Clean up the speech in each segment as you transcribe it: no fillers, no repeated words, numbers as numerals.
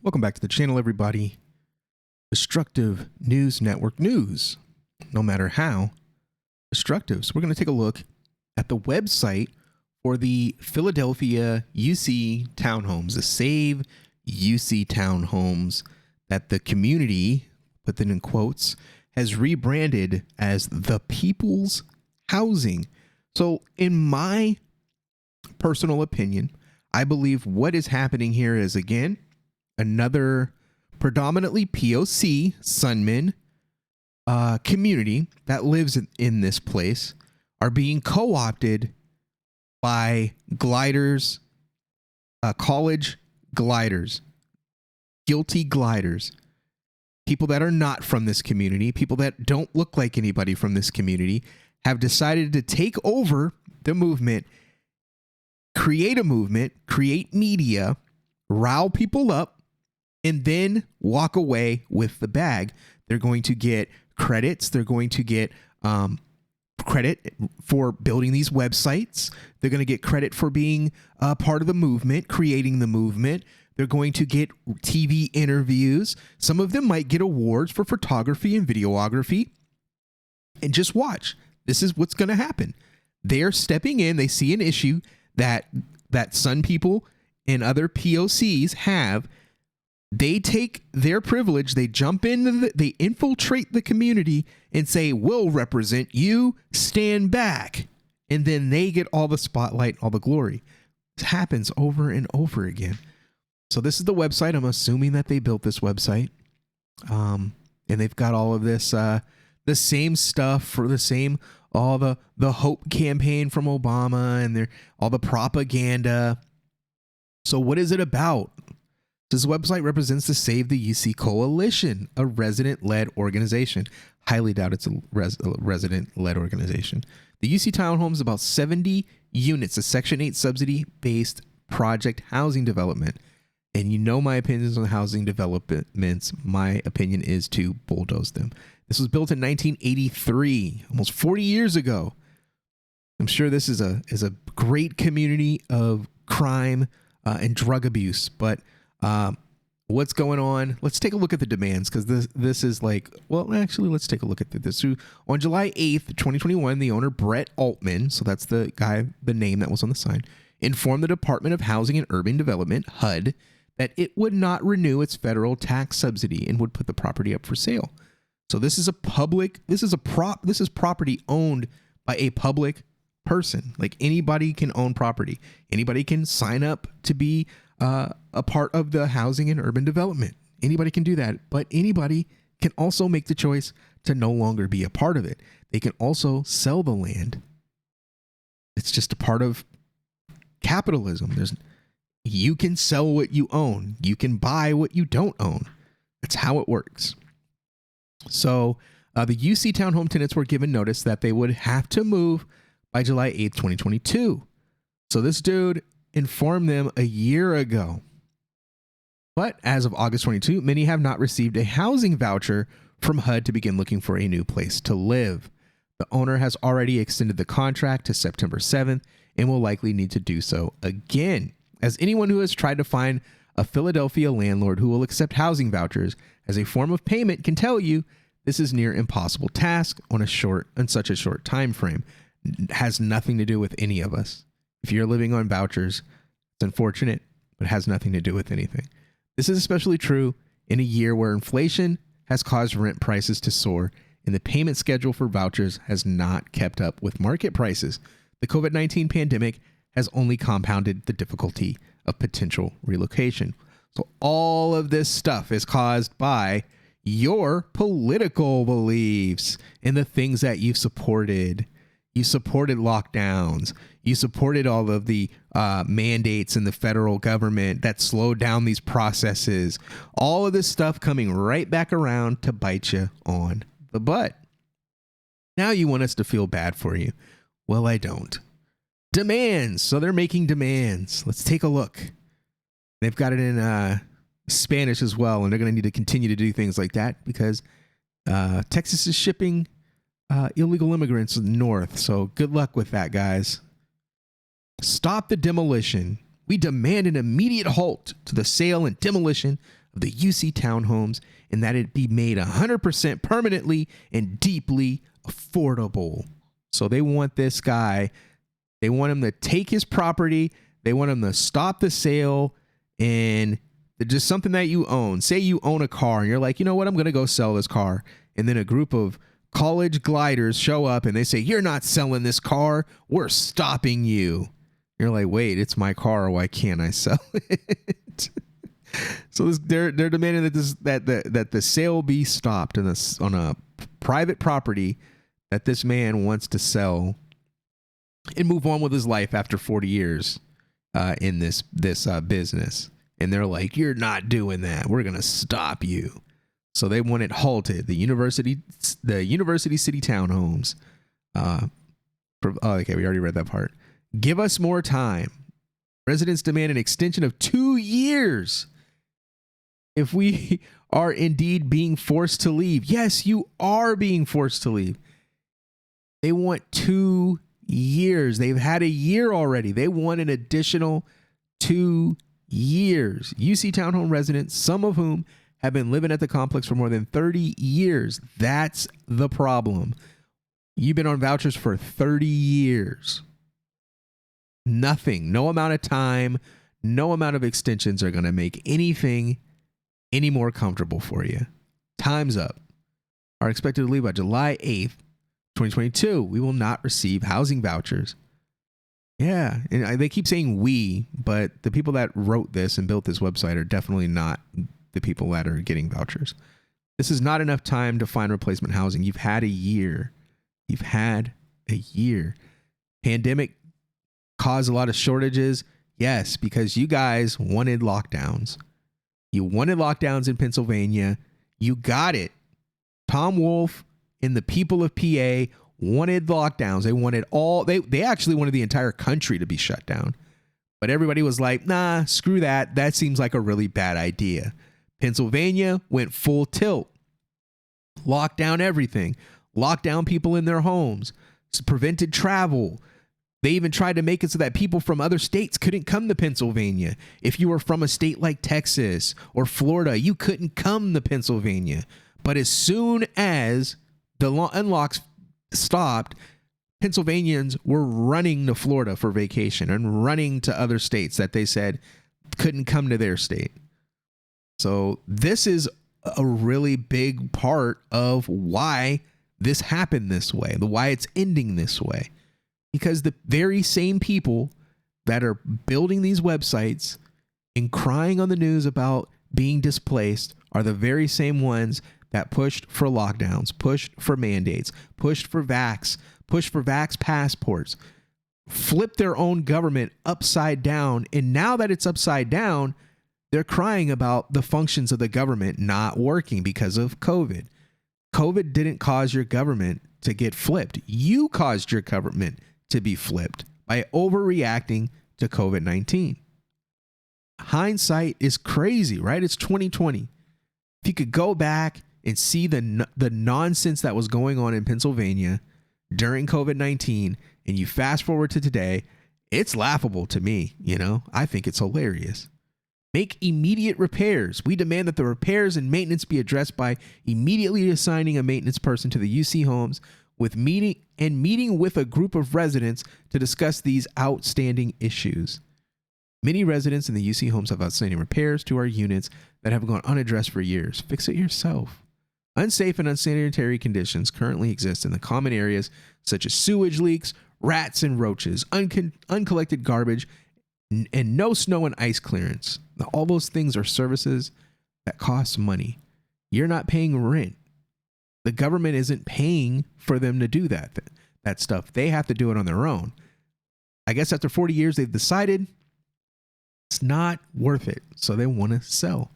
Welcome back to the channel, everybody. Destructive News Network news, no matter how destructive. So we're going to take a look at the website for the Philadelphia UC Townhomes, the Save UC Townhomes that the community, put that in quotes, has rebranded as the People's Housing. So in my personal opinion, I believe what is happening here is, again, another predominantly POC Sunman community that lives in this place are being co-opted by gliders, college gliders, guilty gliders, people that are not from this community, people that don't look like anybody from this community, have decided to take over the movement, create a movement, create media, rile people up, and then walk away with the bag. They're going to get credits. They're going to get credit for building these websites. They're going to get credit for being part of the movement, creating the movement. They're going to get TV interviews. Some of them might get awards for photography and videography. And just watch. This is what's going to happen. They're stepping in. They see an issue that Sun people and other POCs have. They take their privilege, they jump in, they infiltrate the community and say, we'll represent you, stand back. And then they get all the spotlight, all the glory. This happens over and over again. So this is the website. I'm assuming that they built this website. And they've got all of this, the same stuff for the same, all the hope campaign from Obama and all the propaganda. So what is it about? This website represents the Save the UC Coalition, a resident-led organization. Highly doubt it's a resident-led organization. The UC Townhomes is about 70 units, a Section 8 subsidy-based project housing development. And you know my opinions on housing developments. My opinion is to bulldoze them. This was built in 1983, almost 40 years ago. I'm sure this is a great community of crime and drug abuse, but what's going on? Let's take a look at the demands, because this is like, well, actually, let's take a look at this. So on July 8th, 2021, the owner, Brett Altman, so that's the guy, the name that was on the sign, informed the Department of Housing and Urban Development, HUD, that it would not renew its federal tax subsidy and would put the property up for sale. So this is this is property owned by a public person. Like, anybody can own property. Anybody can sign up to be a part of the housing and urban development. Anybody can do that, but anybody can also make the choice to no longer be a part of it. They can also sell the land. It's just a part of capitalism. You can sell what you own. You can buy what you don't own. That's how it works. So the UC Townhome tenants were given notice that they would have to move by July 8th, 2022. So this dude informed them a year ago. But as of August 22, many have not received a housing voucher from HUD to begin looking for a new place to live. The owner has already extended the contract to September 7th and will likely need to do so again. As anyone who has tried to find a Philadelphia landlord who will accept housing vouchers as a form of payment can tell you, this is near impossible task on such a short time frame. It has nothing to do with any of us. If you're living on vouchers, it's unfortunate, but has nothing to do with anything. This is especially true in a year where inflation has caused rent prices to soar and the payment schedule for vouchers has not kept up with market prices. The COVID-19 pandemic has only compounded the difficulty of potential relocation. So all of this stuff is caused by your political beliefs and the things that you've supported. You supported lockdowns. You supported all of the mandates in the federal government that slowed down these processes. All of this stuff coming right back around to bite you on the butt. Now you want us to feel bad for you. Well, I don't. Demands. So they're making demands. Let's take a look. They've got it in Spanish as well, and they're going to need to continue to do things like that because Texas is shipping illegal immigrants north. So good luck with that, guys. Stop the demolition. We demand an immediate halt to the sale and demolition of the UC Townhomes and that it be made 100% permanently and deeply affordable. So they want this guy, they want him to take his property, they want him to stop the sale, and just something that you own. Say you own a car and you're like, you know what, I'm going to go sell this car. And then a group of college gliders show up and they say, you're not selling this car, we're stopping you. You're like, wait, it's my car, why can't I sell it? So they're demanding that the sale be stopped on a private property that this man wants to sell and move on with his life after 40 years in this business. And they're like, you're not doing that, we're gonna stop you. So they want it halted. The University City Townhomes. Okay, we already read that part. Give us more time. Residents demand an extension of 2 years if we are indeed being forced to leave. Yes, you are being forced to leave. They want 2 years. They've had a year already. They want an additional 2 years. UC Townhome residents, some of whom have been living at the complex for more than 30 years. That's the problem. You've been on vouchers for 30 years. Nothing, no amount of time, no amount of extensions are going to make anything any more comfortable for you. Time's up. Are expected to leave by July 8th, 2022. We will not receive housing vouchers. Yeah, and they keep saying we, but the people that wrote this and built this website are definitely not the people that are getting vouchers. This is not enough time to find replacement housing. You've had a year. You've had a year. Pandemic caused a lot of shortages. Yes, because you guys wanted lockdowns. You wanted lockdowns in Pennsylvania. You got it. Tom Wolf and the people of PA wanted lockdowns. They wanted they actually wanted the entire country to be shut down. But everybody was like, nah, screw that. That seems like a really bad idea. Pennsylvania went full tilt. Locked down everything. Locked down people in their homes. Prevented travel. They even tried to make it so that people from other states couldn't come to Pennsylvania. If you were from a state like Texas or Florida, you couldn't come to Pennsylvania. But as soon as the unlocks stopped, Pennsylvanians were running to Florida for vacation and running to other states that they said couldn't come to their state. So this is a really big part of why this happened this way, why it's ending this way. Because the very same people that are building these websites and crying on the news about being displaced are the very same ones that pushed for lockdowns, pushed for mandates, pushed for vax passports, flipped their own government upside down. And now that it's upside down, they're crying about the functions of the government not working because of COVID. COVID didn't cause your government to get flipped. You caused your government to be flipped by overreacting to COVID-19. Hindsight is crazy, right? It's 2020. If you could go back and see the nonsense that was going on in Pennsylvania during COVID-19 and you fast forward to today, it's laughable to me, I think it's hilarious. Make immediate repairs. We demand that the repairs and maintenance be addressed by immediately assigning a maintenance person to the UC homes with meeting with a group of residents to discuss these outstanding issues. Many residents in the UC homes have outstanding repairs to our units that have gone unaddressed for years. Fix it yourself. Unsafe and unsanitary conditions currently exist in the common areas such as sewage leaks, rats and roaches, uncollected garbage, and no snow and ice clearance. Now, all those things are services that cost money. You're not paying rent. The government isn't paying for them to do that stuff. They have to do it on their own. I guess after 40 years, they've decided it's not worth it. So they want to sell.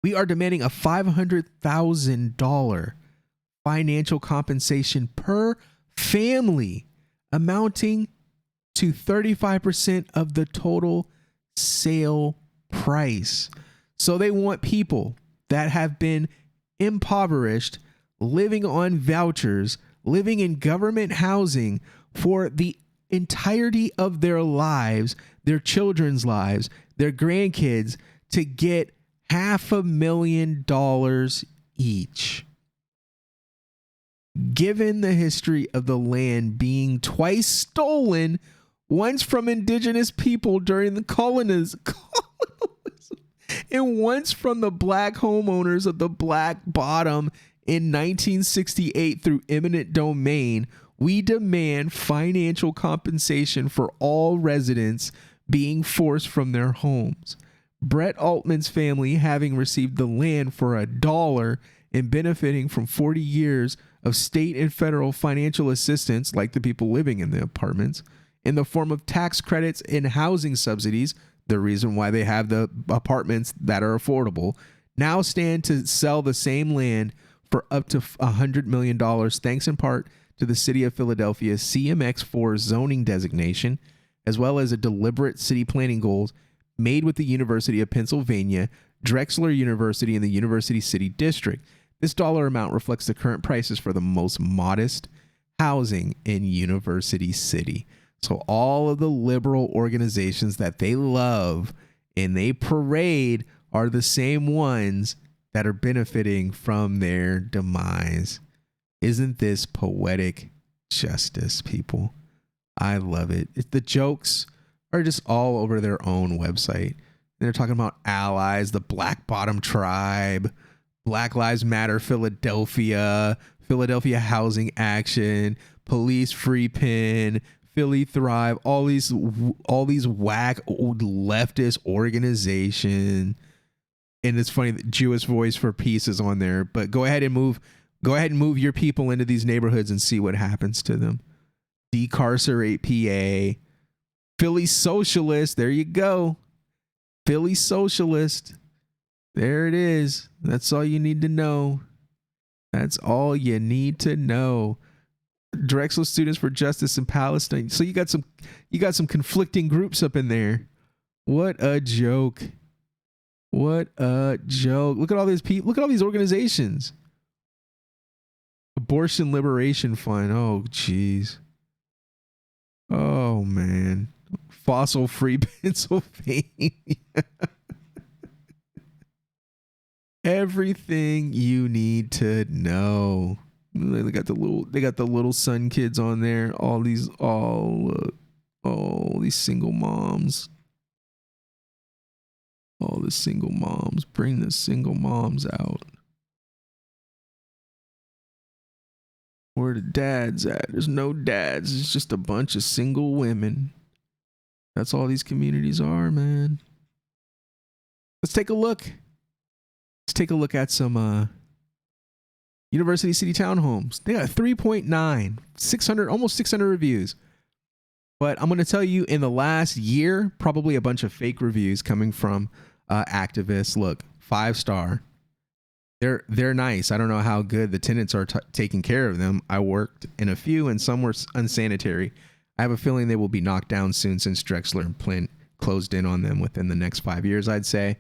We are demanding a $500,000 financial compensation per family, amounting to 35% of the total sale price. So they want people that have been impoverished, living on vouchers, living in government housing for the entirety of their lives, their children's lives, their grandkids, to get $500,000 each. Given the history of the land being twice stolen, once from indigenous people during the colonialism, and once from the black homeowners of the Black Bottom in 1968 through eminent domain, we demand financial compensation for all residents being forced from their homes. Brett Altman's family, having received the land for $1 and benefiting from 40 years of state and federal financial assistance, like the people living in the apartments, in the form of tax credits and housing subsidies, the reason why they have the apartments that are affordable, now stand to sell the same land for up to $100 million, thanks in part to the city of Philadelphia's CMX4 zoning designation, as well as a deliberate city planning goals made with the University of Pennsylvania, Drexel University, and the University City District. This dollar amount reflects the current prices for the most modest housing in University City. So all of the liberal organizations that they love and they parade are the same ones that are benefiting from their demise. Isn't this poetic justice, people? I love it. The jokes are just all over their own website. They're talking about allies, the Black Bottom Tribe, Black Lives Matter Philadelphia, Philadelphia Housing Action, Police Free Pen, Philly Thrive, all these whack old leftist organization. And it's funny that Jewish Voice for Peace is on there, but go ahead and move your people into these neighborhoods and see what happens to them. Decarcerate PA. Philly Socialist, there you go. Philly Socialist. There it is. That's all you need to know. That's all you need to know. Drexel Students for Justice in Palestine. So you got some conflicting groups up in there. What a joke. What a joke. Look at all these people. Look at all these organizations. Abortion Liberation Fund. Oh, jeez. Oh, man. Fossil Free Pennsylvania. Everything you need to know. They got the little son kids on there. All these single moms. All the single moms. Bring the single moms out. Where the dads at? There's no dads. It's just a bunch of single women. That's all these communities are, man. Let's take a look. Let's take a look at some University City Townhomes. They got 3.9, 600, almost 600 reviews. But I'm going to tell you, in the last year, probably a bunch of fake reviews coming from activists. Look, 5-star. They're nice. I don't know how good the tenants are taking care of them. I worked in a few, and some were unsanitary. I have a feeling they will be knocked down soon, since Drexler and Plint closed in on them within the next 5 years, I'd say.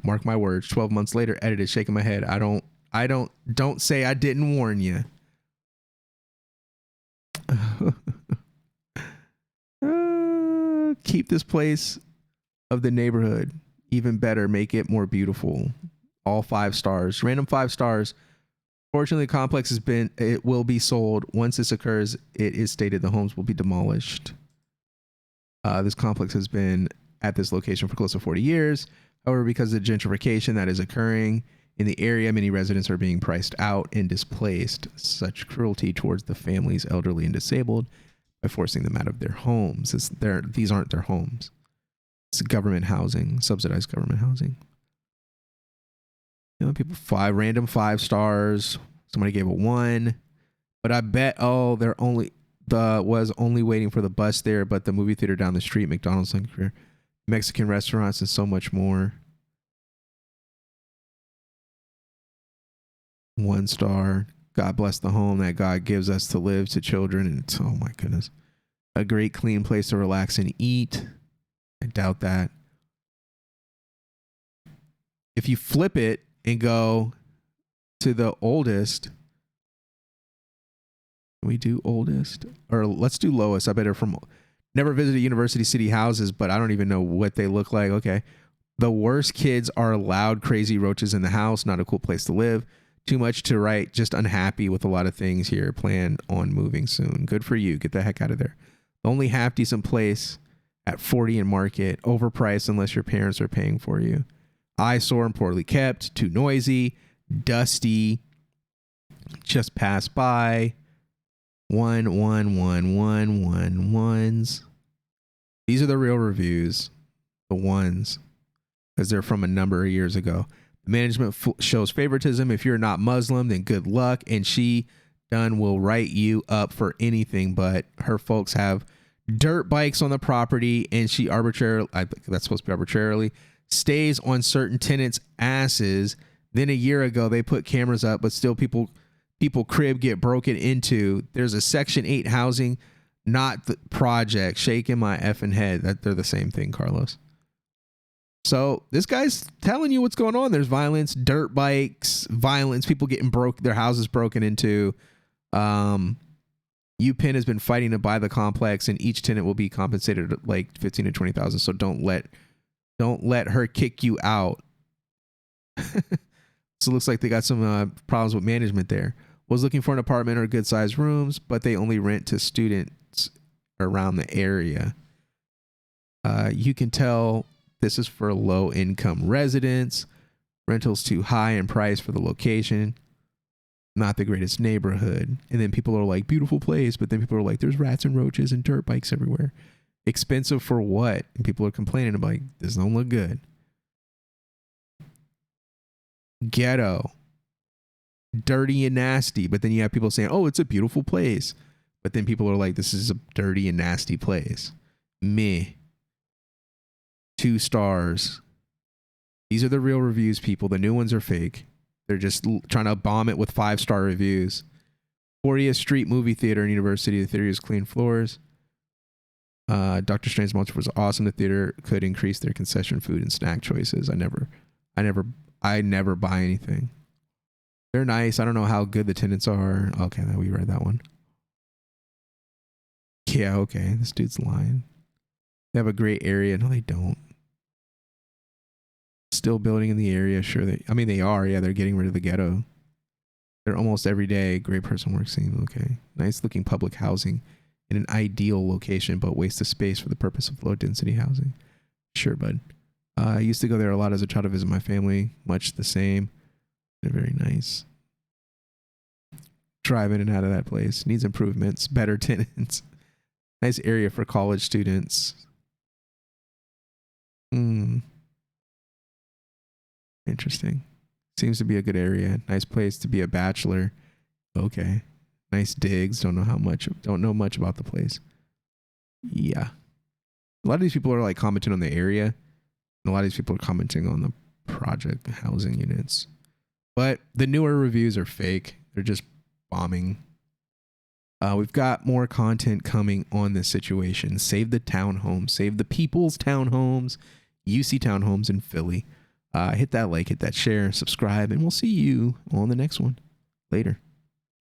Mark my words. 12 months later, edited, shaking my head. Don't say I didn't warn you. Keep this place of the neighborhood even better. Make it more beautiful. All 5 stars. Random 5 stars. Fortunately, the complex it will be sold. Once this occurs, it is stated the homes will be demolished. This complex has been at this location for close to 40 years. However, because of the gentrification that is occurring in the area, many residents are being priced out and displaced. Such cruelty towards the families, elderly and disabled, by forcing them out of their homes. These aren't their homes. It's government housing, subsidized government housing. You know, people random 5 stars. Somebody gave a 1, but I bet they're was only waiting for the bus there, but the movie theater down the street, McDonald's, Mexican restaurants, and so much more. 1 star. God bless the home that God gives us to live to children. And oh my goodness, a great clean place to relax and eat. I doubt that. If you flip it and go to the oldest, can we do oldest? Or let's do lowest. I bet they're from, never visited University City houses, but I don't even know what they look like. Okay. The worst kids are loud, crazy roaches in the house. Not a cool place to live. Too much to write. Just unhappy with a lot of things here. Plan on moving soon. Good for you. Get the heck out of there. Only half decent place at 40 in Market. Overpriced unless your parents are paying for you. Eyesore and poorly kept. Too noisy. Dusty. Just pass by. 11111 These are the real reviews. The ones. Because they're from a number of years ago. Management shows favoritism. If you're not Muslim, then good luck. And she done will write you up for anything. But her folks have dirt bikes on the property, and she arbitrarily, I think that's supposed to be arbitrarily, stays on certain tenants' asses. Then a year ago, they put cameras up, but still people crib get broken into. There's a Section 8 housing, not the project. Shaking my effing head that they're the same thing, Carlos. So this guy's telling you what's going on. There's violence, dirt bikes, violence, people getting their houses broken into. UPenn has been fighting to buy the complex, and each tenant will be compensated at like 15 to 20,000. So don't let her kick you out. So it looks like they got some problems with management there. Was looking for an apartment or good sized rooms, but they only rent to students around the area. You can tell this is for low income residents. Rentals too high in price for the location. Not the greatest neighborhood. And then people are like, beautiful place. But then people are like, there's rats and roaches and dirt bikes everywhere. Expensive for what? And people are complaining about, like, this don't look good. Ghetto. Dirty and nasty. But then you have people saying, oh, it's a beautiful place. But then people are like, this is a dirty and nasty place. Meh. 2 stars. These are the real reviews, people. The new ones are fake. They're just trying to bomb it with 5-star reviews. 40th Street Movie Theater and University. The theater has clean floors. Doctor Strange Multiverse was awesome. The theater could increase their concession food and snack choices. I never buy anything. They're nice. I don't know how good the tenants are. Okay, we read that one. Yeah, okay. This dude's lying. They have a great area. No, they don't. Still building in the area. Sure, they are. Yeah, they're getting rid of the ghetto. They're almost every day. Great person work scene. Okay. Nice looking public housing in an ideal location, but waste of space for the purpose of low density housing. Sure, bud. I used to go there a lot as a child to visit my family. Much the same. They're very nice. Drive in and out of that place. Needs improvements. Better tenants. Nice area for college students. Interesting. Seems to be a good area. Nice place to be a bachelor. Okay. Nice digs. Don't know much about the place. Yeah. A lot of these people are like commenting on the area. And a lot of these people are commenting on the project housing units. But the newer reviews are fake. They're just bombing. We've got more content coming on this situation. Save the townhomes. Save the people's townhomes. UC Townhomes in Philly. Hit that like, hit that share, subscribe, and we'll see you on the next one. Later.